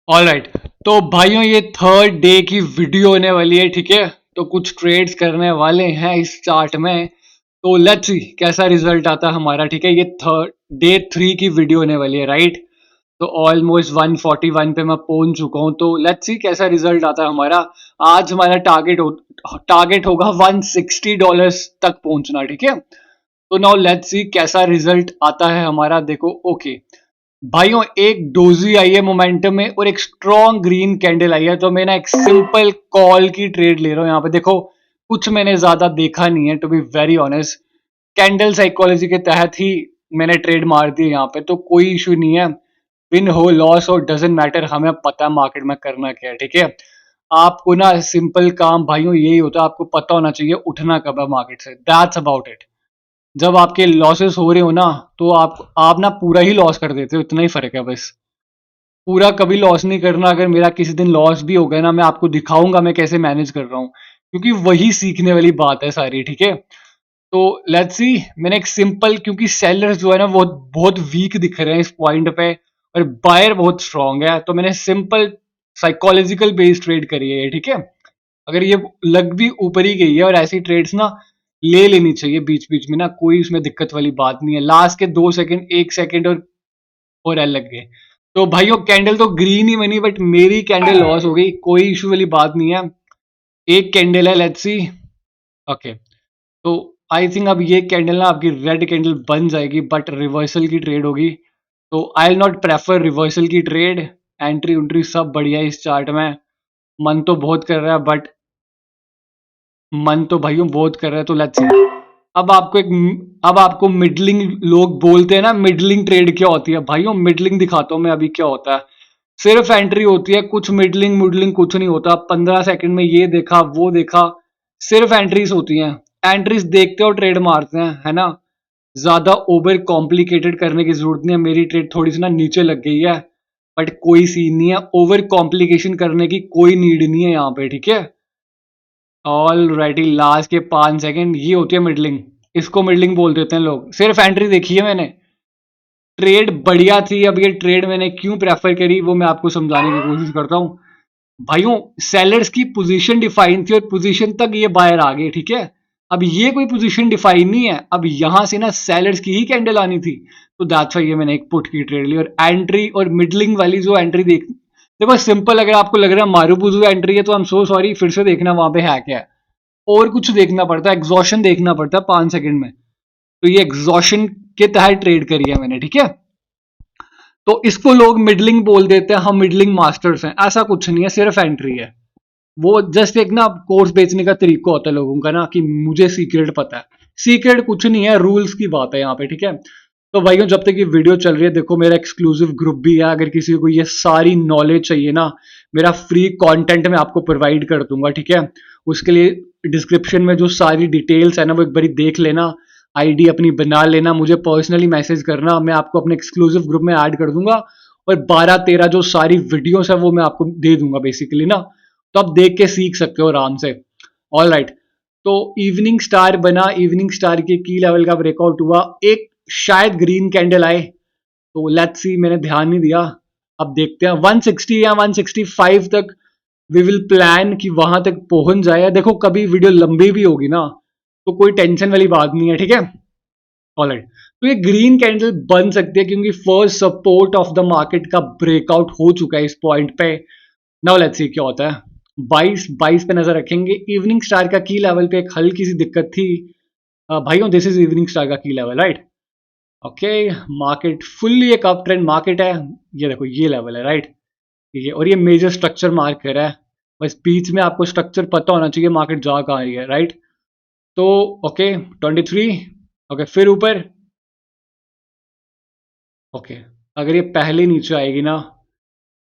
Alright, तो भाइयों ये थर्ड डे की वीडियो होने वाली है, ठीक है। तो कुछ ट्रेड्स करने वाले हैं इस चार्ट में। तो लेट्स सी कैसा रिजल्ट आता है हमारा, ठीक है। ये थर्ड डे 3 की वीडियो होने वाली है, राइट। तो ऑलमोस्ट 141 पे मैं पहुंच चुका हूं। तो लेट्स सी कैसा रिजल्ट आता है हमारा। आज हमारा टारगेट होगा $160 तक पहुंचना, ठीक है। तो नाउ लेट्स सी कैसा रिजल्ट आता है हमारा। देखो, ओके भाइयों, एक डोजी आई है मोमेंटम में और एक स्ट्रॉन्ग ग्रीन कैंडल आई है। तो मैं ना एक सिंपल कॉल की ट्रेड ले रहा हूं यहाँ पे। देखो, कुछ मैंने ज्यादा देखा नहीं है, to be very honest. Candle psychology के तहत ही मैंने ट्रेड मार दी यहाँ पे, तो कोई इशू नहीं है। विन हो लॉस हो डजेंट मैटर, हमें पता है मार्केट में करना क्या है, ठीक है। आपको ना सिंपल काम भाइयों यही होता है, आपको पता होना चाहिए उठना कब है मार्केट से। That's about it. जब आपके लॉसेस हो रहे हो ना, तो आप ना पूरा ही लॉस कर देते हो, इतना ही फर्क है बस। पूरा कभी लॉस नहीं करना। अगर मेरा किसी दिन लॉस भी हो गया ना, मैं आपको दिखाऊंगा मैं कैसे मैनेज कर रहा हूँ, क्योंकि वही सीखने वाली बात है सारी, ठीक है। तो लेट्स सी, मैंने एक सिंपल, क्योंकि सेलर्स जो है ना वो बहुत वीक दिख रहे हैं इस पॉइंट पे, और बायर बहुत स्ट्रांग है, तो मैंने सिंपल साइकोलॉजिकल बेस्ड ट्रेड करी है, ठीक है। अगर ये लग भी ऊपर ही गई है, और ऐसी ट्रेड्स ना ले लेनी चाहिए बीच बीच में ना, कोई उसमें दिक्कत वाली बात नहीं है। लास्ट के 2 सेकंड, 1 सेकंड और एल लग गए। तो भाइयों कैंडल तो ग्रीन ही बनी, बट मेरी कैंडल लॉस हो गई, कोई इशू वाली बात नहीं है। एक कैंडल है, लेट्स सी। ओके, तो आई थिंक अब ये कैंडल ना आपकी रेड कैंडल बन जाएगी, बट रिवर्सल की ट्रेड होगी। तो I will not prefer reversal की ट्रेड। एंट्री उंट्री सब बढ़िया है इस चार्ट में। मन तो बहुत कर रहा है, बट मन तो भाइयों बहुत कर रहा है, तो लेट्स सी। अब आपको मिडलिंग लोग बोलते हैं ना, मिडलिंग ट्रेड क्या होती है भाइयों। मिडलिंग दिखाता हूं मैं अभी क्या होता है। सिर्फ एंट्री होती है, कुछ मिडलिंग मुडलिंग कुछ नहीं होता। 15 सेकंड में ये देखा वो देखा, सिर्फ एंट्रीज होती हैं। एंट्रीज देखते हो ट्रेड मारते हैं, है ना। ज्यादा ओवर कॉम्प्लिकेटेड करने की जरूरत नहीं है। मेरी ट्रेड थोड़ी सी ना नीचे लग गई है, बट कोई सीन नहीं है। ओवर कॉम्प्लिकेशन करने की कोई नीड नहीं है यहाँ पे, ठीक है। ऑल राइटी, लास्ट के 5 सेकंड ये होती है मिडलिंग। इसको मिडलिंग बोल देते हैं लोग। सिर्फ एंट्री देखी है मैंने, ट्रेड बढ़िया थी। अब ये ट्रेड मैंने क्यों प्रेफर करी वो मैं आपको समझाने की कोशिश करता हूँ। भाइयों, सेलर्स की पोजीशन डिफाइन थी और पोजीशन तक ये बायर आ गए, ठीक है। अब ये कोई पोजीशन डिफाइन नहीं है, अब यहां से ना सेलर्स की ही कैंडल आनी थी। तो दैट्स व्हाई ये मैंने एक पुट की ट्रेड ली। और एंट्री और मिडलिंग वाली जो एंट्री देखो सिंपल, अगर आपको लग रहा है मारूपुजू एंट्री है, तो आई एम सो सॉरी, फिर से देखना वहां पे है क्या है। और कुछ देखना पड़ता है, एग्जॉशन देखना पड़ता है 5 सेकंड में। तो ये एग्जॉशन के तहत ट्रेड करी है मैंने, ठीक है। तो इसको लोग मिडलिंग बोल देते हैं, हम मिडलिंग मास्टर्स हैं। ऐसा कुछ नहीं है, सिर्फ एंट्री है। वो जस्ट एक ना कोर्स बेचने का तरीका होता है लोगों का ना, कि मुझे सीक्रेट पता है। सीक्रेट कुछ नहीं है, रूल्स की बात है यहाँ पे, ठीक है। तो भाइयों, जब तक ये वीडियो चल रही है, देखो मेरा एक्सक्लूसिव ग्रुप भी है। अगर किसी को ये सारी नॉलेज चाहिए ना, मेरा फ्री कंटेंट मैं आपको प्रोवाइड कर दूंगा, ठीक है। उसके लिए डिस्क्रिप्शन में जो सारी डिटेल्स है ना, वो एक बारी देख लेना। आईडी अपनी बना लेना, मुझे पर्सनली मैसेज करना, मैं आपको अपने एक्सक्लूसिव ग्रुप में ऐड कर दूंगा। और 12-13 जो सारी वीडियोस है वो मैं आपको दे दूंगा बेसिकली ना। तो आप देख के सीख सकते हो आराम से। ऑल राइट, तो इवनिंग स्टार बना, इवनिंग स्टार के की लेवल का ब्रेकआउट हुआ, एक शायद ग्रीन कैंडल आए। तो लेट्स सी, मैंने ध्यान नहीं दिया। अब देखते हैं 160 या 165 तक वी विल प्लान कि वहां तक पहुंच जाए। देखो कभी वीडियो लंबी भी होगी ना, तो कोई टेंशन वाली बात नहीं है, ठीक है। ऑलराइट, तो ये ग्रीन कैंडल बन सकती है, क्योंकि first support of the market का ब्रेकआउट हो चुका है इस पॉइंट पे। नाउ लेट्स सी क्या होता है। 22 पे नजर रखेंगे। इवनिंग स्टार का की लेवल पे एक हल्की सी दिक्कत थी। भाइयों, दिस इज इवनिंग स्टार का की level, right. Okay, market fully एक अप ट्रेंड मार्केट है। ये देखो ये लेवल है, राइट। ये और ये मेजर स्ट्रक्चर मार्क कर रहा है। बस बीच में आपको स्ट्रक्चर पता होना चाहिए मार्केट जा कहाँ रही है, राइट। तो ओके, 23। ओके, फिर ऊपर। ओके, अगर ये पहले नीचे आएगी ना,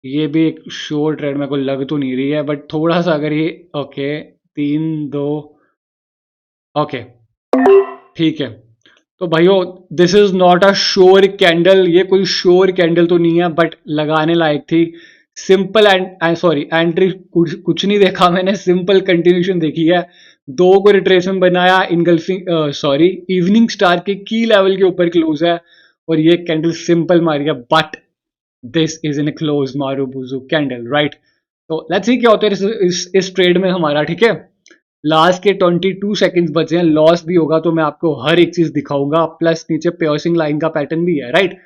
ये भी एक शोर ट्रेड मेरे को लग तो नहीं रही है, बट थोड़ा सा अगर ये ओके 3-2, ओके ठीक है। तो भाइयों, this is not a sure candle. ये कोई श्योर कैंडल तो नहीं है, बट लगाने लायक थी। सिंपल एंड सॉरी एंट्री कुछ नहीं देखा मैंने, सिंपल कंटिन्यूशन देखी है। दो को रिट्रेसमेंट बनाया, इनगल्फिंग सॉरी इवनिंग स्टार के की लेवल के ऊपर क्लोज है, और ये कैंडल सिंपल मारी है। But this is in close marubozu candle, right. तो लेट्स सी क्या होता है इस ट्रेड में हमारा, ठीक है। लास्ट के 22 सेकंड्स बचे हैं, लॉस भी होगा तो मैं आपको हर एक चीज दिखाऊंगा, प्लस नीचे पियर्सिंग लाइन का पैटर्न भी है, राइट।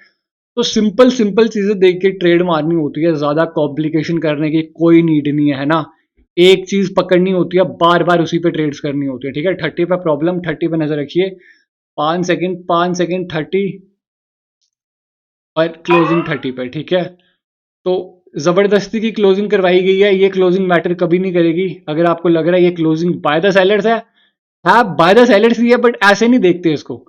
तो सिंपल सिंपल चीजें देख के ट्रेड मारनी होती है, ज्यादा कॉम्प्लिकेशन करने की कोई नीड नहीं है ना। एक चीज पकड़नी होती है, बार बार उसी पे ट्रेड्स करनी होती है, ठीक है। 30 पे प्रॉब्लम, 30 पे नजर रखिए। 5 सेकंड, 5 सेकंड, 30 और क्लोजिंग 30 पे, ठीक है। तो जबरदस्ती की क्लोजिंग करवाई गई है, ये क्लोजिंग मैटर कभी नहीं करेगी। अगर आपको लग रहा है ये क्लोजिंग बाय द सेलर्स है, हाँ बाय द सेलर्स ही है, बट ऐसे नहीं देखते इसको।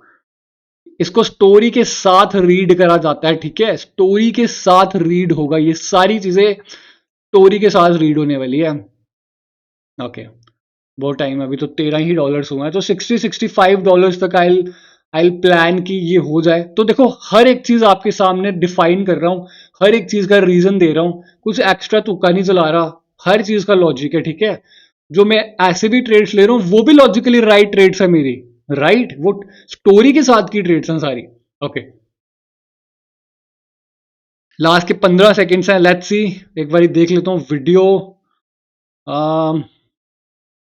इसको स्टोरी के साथ रीड करा जाता है, ठीक है। स्टोरी के साथ रीड होगा, ये सारी चीजें स्टोरी के साथ रीड होने वाली है। ओके, बहुत टाइम है, अभी तो $13 ही हुआ है, तो $60-65 तक आई प्लान की ये हो जाए। तो देखो हर एक चीज आपके सामने डिफाइन कर रहा हूं, हर एक चीज का रीजन दे रहा हूं, कुछ एक्स्ट्रा तुक्का नहीं चला रहा, हर चीज का लॉजिक है, ठीक है। जो मैं ऐसे भी ट्रेड्स ले रहा हूं वो भी लॉजिकली राइट ट्रेड्स है मेरी, राइट, वो स्टोरी के साथ की ट्रेड्स हैं सारी। ओके, लास्ट के 15 सेकेंड्स हैं, लेट्स सी। एक बार देख लेता हूँ वीडियो।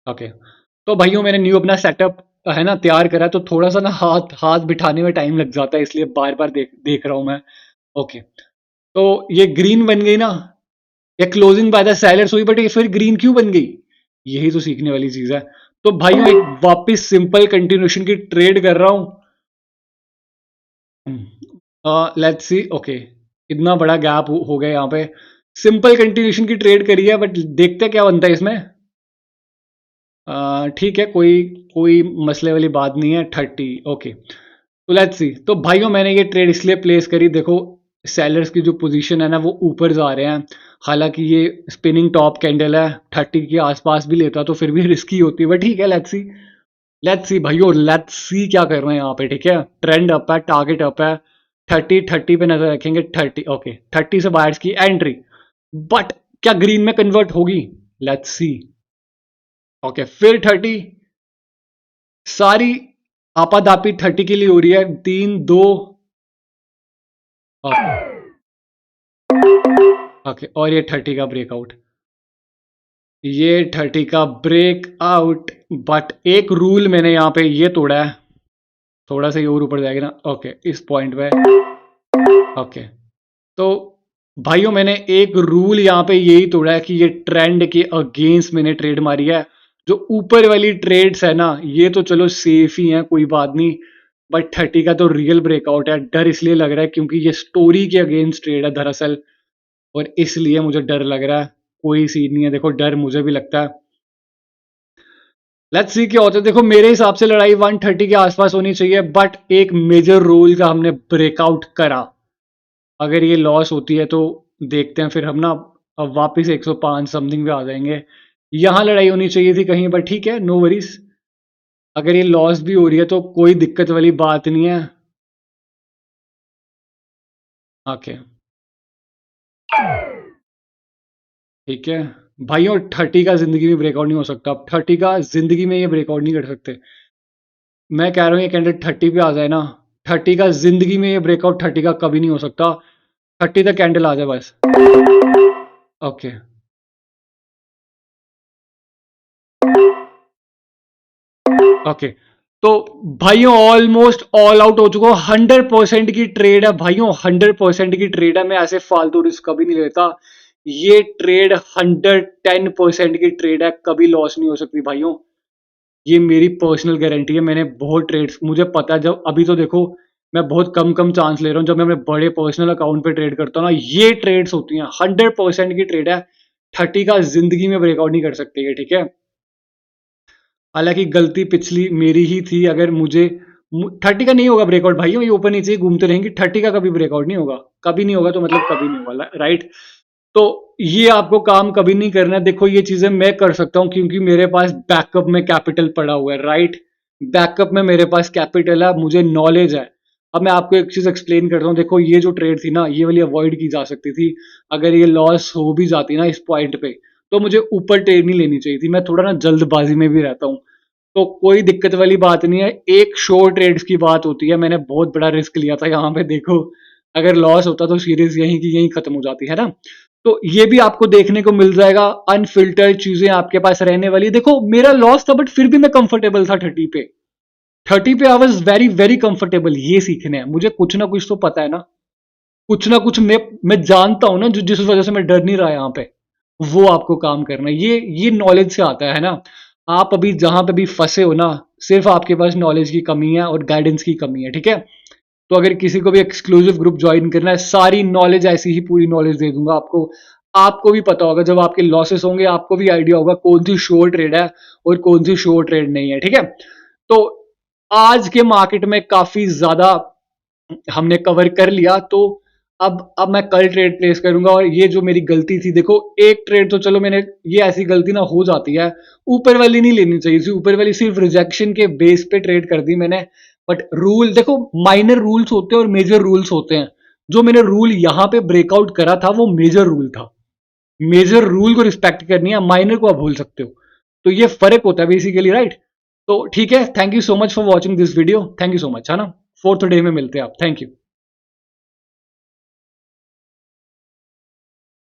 ओके, तो भाइयों मैंने न्यू अपना सेटअप है ना तैयार करा, तो थोड़ा सा ना हाथ हाथ बिठाने में टाइम लग जाता है, इसलिए बार बार देख देख रहा हूं मैं। ओके, तो ये ग्रीन बन गई ना, ये क्लोजिंग बाय द सेलर्स हुई, बट ये फिर ग्रीन क्यों बन गई, यही तो सीखने वाली चीज है। तो भाइयों एक वापस सिंपल कंटिन्यूशन की ट्रेड कर रहा हूं। लेट्स सी, ओके, इतना बड़ा गैप हो गया यहाँ पे। सिंपल कंटिन्यूशन की ट्रेड करी है, बट देखते क्या बनता है इसमें। ठीक है, कोई कोई मसले वाली बात नहीं है। 30, ओके। तो लेट्स सी, तो भाइयों मैंने ये ट्रेड इसलिए प्लेस करी, देखो सेलर्स की जो पोजीशन है ना वो ऊपर जा रहे हैं, हालांकि ये स्पिनिंग टॉप कैंडल है, 30 के आसपास भी लेता तो फिर भी रिस्की होती है, बट ठीक है, लेट्स सी। लेट्स सी भाइयों, लेट्स सी क्या कर रहे हैं यहाँ पे, ठीक है। ट्रेंड अप है, टारगेट अप है, 30 पे नजर रखेंगे। 30, ओके, 30 से बायर्स की एंट्री, बट क्या ग्रीन में कन्वर्ट होगी, लेट्स सी। ओके, फिर 30, सारी आपाधापी 30 के लिए हो रही है, 3-2। ओके, और ये 30 का ब्रेकआउट, ये 30 का ब्रेकआउट, बट एक रूल मैंने यहां पे ये तोड़ा है, थोड़ा सा ये और ऊपर जाएगा ना, ओके, इस पॉइंट पे। ओके, तो भाइयों मैंने एक रूल यहां पे यही तोड़ा है कि ये ट्रेंड के अगेंस्ट मैंने ट्रेड मारी है। जो ऊपर वाली ट्रेड्स है ना ये तो चलो सेफ ही है, कोई बात नहीं, बट 30 का तो रियल ब्रेकआउट है। डर इसलिए लग रहा है क्योंकि ये स्टोरी के अगेंस्ट ट्रेड है दरअसल, और इसलिए मुझे डर लग रहा है। कोई सीन नहीं है, देखो डर मुझे भी लगता है। लेट्स सी क्या होता है। देखो मेरे हिसाब से लड़ाई 130 के आसपास होनी चाहिए, बट एक मेजर रोल का हमने ब्रेकआउट करा। अगर ये लॉस होती है तो देखते हैं फिर हम ना, अब वापस 105 समथिंग पे आ जाएंगे। यहां लड़ाई होनी चाहिए थी कहीं, पर ठीक है, नो वरीज। अगर ये लॉस भी हो रही है तो कोई दिक्कत वाली बात नहीं है। ओके, ठीक है भाइयों, 30 का जिंदगी में ब्रेकआउट नहीं हो सकता, 30 का जिंदगी में ये ब्रेकआउट नहीं कर सकते। मैं कह रहा हूँ ये कैंडिडेट 30 पे आ जाए ना, 30 का जिंदगी में ये ब्रेकआउट 30 का कभी नहीं हो सकता। 30 तक कैंडल आ जाए बस। ओके, ओके, तो भाइयों ऑलमोस्ट ऑल आउट हो चुका हूं। 100% की ट्रेड है भाइयों, 100% की ट्रेड है, मैं ऐसे फालतू रिस्क कभी नहीं लेता। ये ट्रेड 110% की ट्रेड है, कभी लॉस नहीं हो सकती भाइयों, ये मेरी पर्सनल गारंटी है। मैंने बहुत ट्रेड्स, मुझे पता है, जब अभी तो देखो मैं बहुत कम कम चांस ले रहा हूँ, जब मैं अपने बड़े पर्सनल अकाउंट पे ट्रेड करता हूँ ना, ये ट्रेड्स होती हैं, 100% की ट्रेड है। 30 का जिंदगी में ब्रेकआउट नहीं कर सकते ये, ठीक है। हालांकि गलती पिछली मेरी ही थी, अगर मुझे 30 का नहीं होगा ब्रेकआउट भाइयों, ये ऊपर नीचे ही घूमते रहेंगे, 30 का कभी ब्रेकआउट नहीं होगा, कभी नहीं होगा, तो मतलब कभी नहीं होगा, राइट। तो ये आपको काम कभी नहीं करना है। देखो ये चीजें मैं कर सकता हूं क्योंकि मेरे पास बैकअप में कैपिटल पड़ा हुआ है, राइट। बैकअप में मेरे पास कैपिटल है, मुझे नॉलेज है। अब मैं आपको एक चीज एक्सप्लेन करता हूँ। देखो ये जो ट्रेड थी ना ये वाली अवॉइड की जा सकती थी, अगर ये लॉस हो भी जाती ना इस पॉइंट पे, तो मुझे ऊपर ट्रेड नहीं लेनी चाहिए थी। मैं थोड़ा ना जल्दबाजी में भी रहता हूँ, तो कोई दिक्कत वाली बात नहीं है। एक शॉर्ट ट्रेड्स की बात होती है, मैंने बहुत बड़ा रिस्क लिया था यहाँ पे, देखो अगर लॉस होता तो सीरीज यहीं की यहीं खत्म हो जाती है ना। तो ये भी आपको देखने को मिल जाएगा, अनफिल्टर्ड चीजें आपके पास रहने वाली। देखो मेरा लॉस था बट फिर भी मैं कंफर्टेबल था 30 पे। 30 पे I was very very comfortable. ये सीखने हैं मुझे, कुछ ना कुछ तो पता है ना, कुछ ना कुछ मैं जानता हूं ना, जो जिस वजह से मैं डर नहीं रहा यहाँ पे, वो आपको काम करना है। ये नॉलेज से आता है ना। आप अभी जहां पे भी फंसे हो ना, सिर्फ आपके पास नॉलेज की कमी है और गाइडेंस की कमी है, ठीक है। तो अगर किसी को भी एक्सक्लूसिव ग्रुप ज्वाइन करना है, सारी नॉलेज, ऐसी ही पूरी नॉलेज दे दूंगा आपको। आपको भी पता होगा जब आपके लॉसेस होंगे, आपको भी आइडिया होगा कौन सी श्योर ट्रेड है और कौन सी श्योर ट्रेड नहीं है, ठीक है। तो आज के मार्केट में काफी ज्यादा हमने कवर कर लिया। तो अब मैं कल ट्रेड प्लेस करूंगा। और ये जो मेरी गलती थी, देखो एक ट्रेड तो चलो मैंने, ये ऐसी गलती ना हो जाती है, ऊपर वाली नहीं लेनी चाहिए थी। ऊपर वाली सिर्फ रिजेक्शन के बेस पे ट्रेड कर दी मैंने। बट रूल देखो, माइनर रूल्स होते हैं और मेजर रूल्स होते हैं। जो मैंने रूल यहां पे ब्रेकआउट करा था वो मेजर रूल था। मेजर रूल को रिस्पेक्ट करनी है, माइनर को आप भूल सकते हो। तो ये फर्क होता है बेसिकली, राइट। तो ठीक है, thank you so much for watching this video, thank you so much, है ना। फोर्थ डे में मिलते हैं आप, थैंक यू।